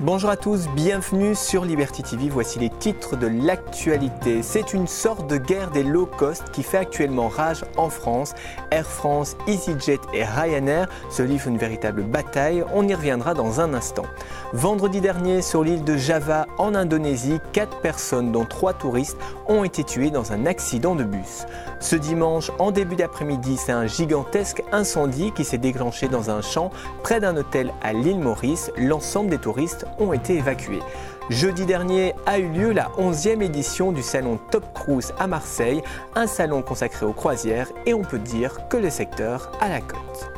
Bonjour à tous, bienvenue sur Liberty TV, voici les titres de l'actualité. C'est une sorte de guerre des low cost qui fait actuellement rage en France. Air France, EasyJet et Ryanair se livrent une véritable bataille, on y reviendra dans un instant. Vendredi dernier, sur l'île de Java en Indonésie, 4 personnes dont 3 touristes ont été tuées dans un accident de bus. Ce dimanche, en début d'après-midi, c'est un gigantesque incendie qui s'est déclenché dans un champ près d'un hôtel à l'île Maurice. L'ensemble des touristes ont été évacués. Jeudi dernier a eu lieu la 11e édition du salon Top Cruise à Marseille, un salon consacré aux croisières et on peut dire que le secteur a la cote.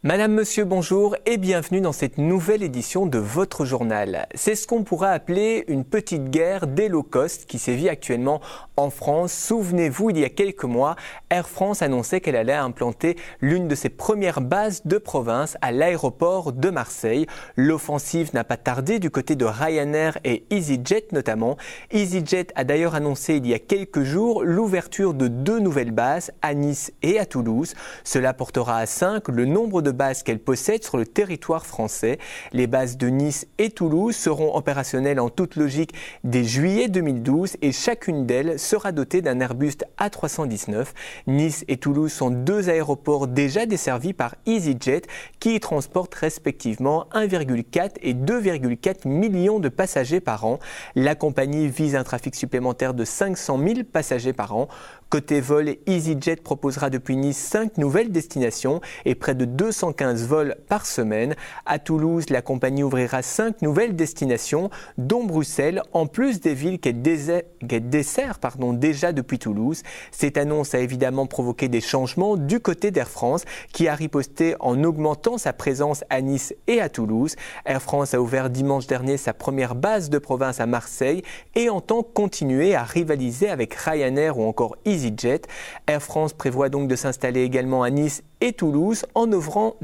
Madame, monsieur, bonjour et bienvenue dans cette nouvelle édition de votre journal. C'est ce qu'on pourrait appeler une petite guerre des low cost qui sévit actuellement en France. Souvenez-vous, il y a quelques mois, Air France annonçait qu'elle allait implanter l'une de ses premières bases de province à l'aéroport de Marseille. L'offensive n'a pas tardé du côté de Ryanair et EasyJet notamment. EasyJet a d'ailleurs annoncé il y a quelques jours l'ouverture de 2 nouvelles bases à Nice et à Toulouse. Cela portera à 5 le nombre de bases qu'elle possède sur le territoire français. Les bases de Nice et Toulouse seront opérationnelles en toute logique dès juillet 2012 et chacune d'elles sera dotée d'un Airbus A319. Nice et Toulouse sont 2 aéroports déjà desservis par EasyJet qui y transportent respectivement 1,4 et 2,4 millions de passagers par an. La compagnie vise un trafic supplémentaire de 500 000 passagers par an. Côté vol, EasyJet proposera depuis Nice 5 nouvelles destinations et près de 215 vols par semaine. À Toulouse, la compagnie ouvrira 5 nouvelles destinations, dont Bruxelles, en plus des villes qu'elle dessert déjà depuis Toulouse. Cette annonce a évidemment provoqué des changements du côté d'Air France, qui a riposté en augmentant sa présence à Nice et à Toulouse. Air France a ouvert dimanche dernier sa première base de province à Marseille et entend continuer à rivaliser avec Ryanair ou encore EasyJet. Air France prévoit donc de s'installer également à Nice et Toulouse en offrant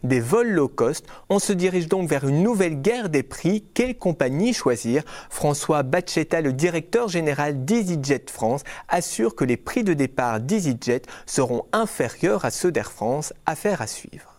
des vols low cost. On se dirige donc vers une nouvelle guerre des prix. Quelle compagnie choisir? François Bacchetta, le directeur général d'EasyJet France, assure que les prix de départ d'EasyJet seront inférieurs à ceux d'Air France. Affaire à suivre.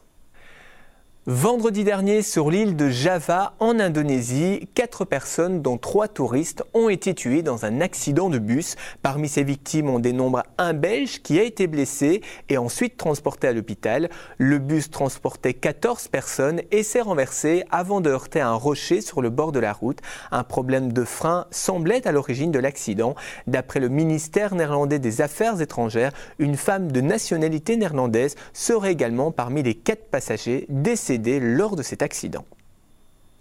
Vendredi dernier, sur l'île de Java, en Indonésie, 4 personnes, dont 3 touristes, ont été tuées dans un accident de bus. Parmi ces victimes, on dénombre un Belge qui a été blessé et ensuite transporté à l'hôpital. Le bus transportait 14 personnes et s'est renversé avant de heurter un rocher sur le bord de la route. Un problème de frein semblait à l'origine de l'accident. D'après le ministère néerlandais des Affaires étrangères, une femme de nationalité néerlandaise serait également parmi les 4 passagers décédés lors de cet accident.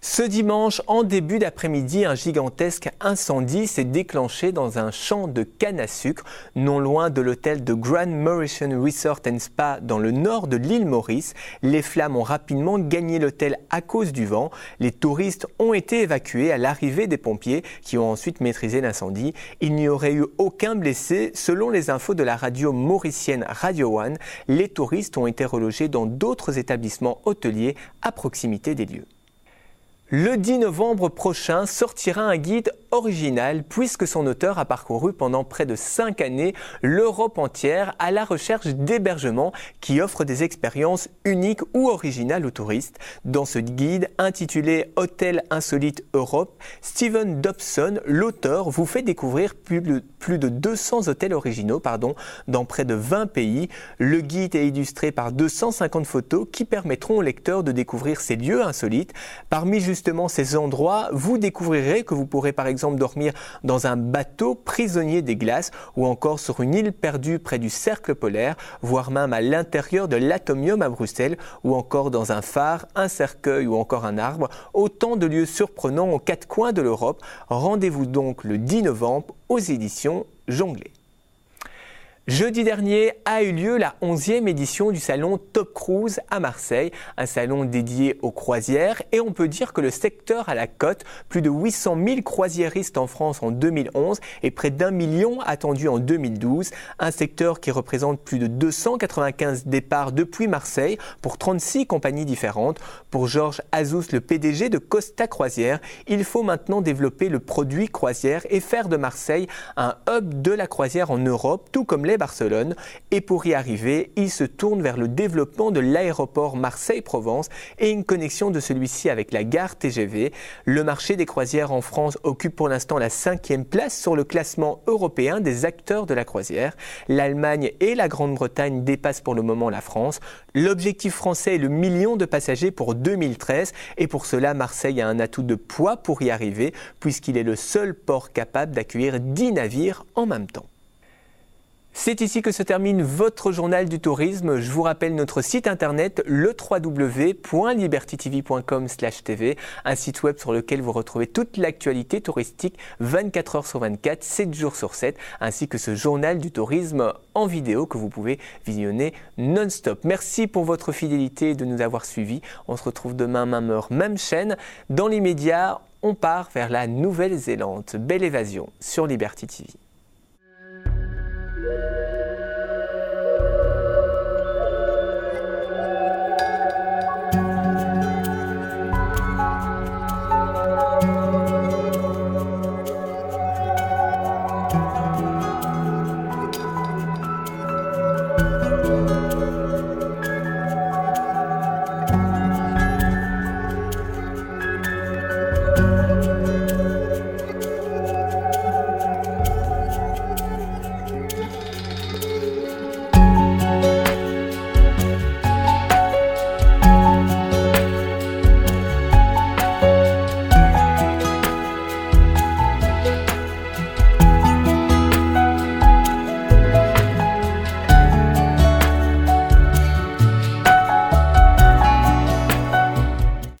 Ce dimanche, en début d'après-midi, un gigantesque incendie s'est déclenché dans un champ de canne à sucre, non loin de l'hôtel de Grand Mauritian Resort and Spa dans le nord de l'île Maurice. Les flammes ont rapidement gagné l'hôtel à cause du vent. Les touristes ont été évacués à l'arrivée des pompiers qui ont ensuite maîtrisé l'incendie. Il n'y aurait eu aucun blessé. Selon les infos de la radio mauricienne Radio One, les touristes ont été relogés dans d'autres établissements hôteliers à proximité des lieux. Le 10 novembre prochain sortira un guide original puisque son auteur a parcouru pendant près de 5 années l'Europe entière à la recherche d'hébergements qui offrent des expériences uniques ou originales aux touristes. Dans ce guide intitulé Hôtel Insolite Europe, Steven Dobson, l'auteur, vous fait découvrir plus de 200 hôtels originaux dans près de 20 pays. Le guide est illustré par 250 photos qui permettront aux lecteurs de découvrir ces lieux insolites. Parmi justement ces endroits, vous découvrirez que vous pourrez par exemple dormir dans un bateau prisonnier des glaces ou encore sur une île perdue près du cercle polaire, voire même à l'intérieur de l'Atomium à Bruxelles ou encore dans un phare, un cercueil ou encore un arbre. Autant de lieux surprenants aux 4 coins de l'Europe. Rendez-vous donc le 10 novembre aux éditions Jonglé. Jeudi dernier a eu lieu la 11e édition du salon Top Cruise à Marseille, un salon dédié aux croisières et on peut dire que le secteur a la cote, plus de 800 000 croisiéristes en France en 2011 et près d'1 million attendus en 2012, un secteur qui représente plus de 295 départs depuis Marseille pour 36 compagnies différentes. Pour Georges Azous, le PDG de Costa Croisière, il faut maintenant développer le produit croisière et faire de Marseille un hub de la croisière en Europe, tout comme l'est Marseille-Barcelone. Et pour y arriver, il se tourne vers le développement de l'aéroport Marseille-Provence et une connexion de celui-ci avec la gare TGV. Le marché des croisières en France occupe pour l'instant la 5e place sur le classement européen des acteurs de la croisière. L'Allemagne et la Grande-Bretagne dépassent pour le moment la France. L'objectif français est le million de passagers pour 2013 et pour cela, Marseille a un atout de poids pour y arriver puisqu'il est le seul port capable d'accueillir 10 navires en même temps. C'est ici que se termine votre journal du tourisme. Je vous rappelle notre site internet le www.libertytv.com/tv, un site web sur lequel vous retrouvez toute l'actualité touristique 24 heures sur 24, 7 jours sur 7, ainsi que ce journal du tourisme en vidéo que vous pouvez visionner non-stop. Merci pour votre fidélité et de nous avoir suivis. On se retrouve demain, même heure, même chaîne. Dans l'immédiat, on part vers la Nouvelle-Zélande. Belle évasion sur Liberty TV.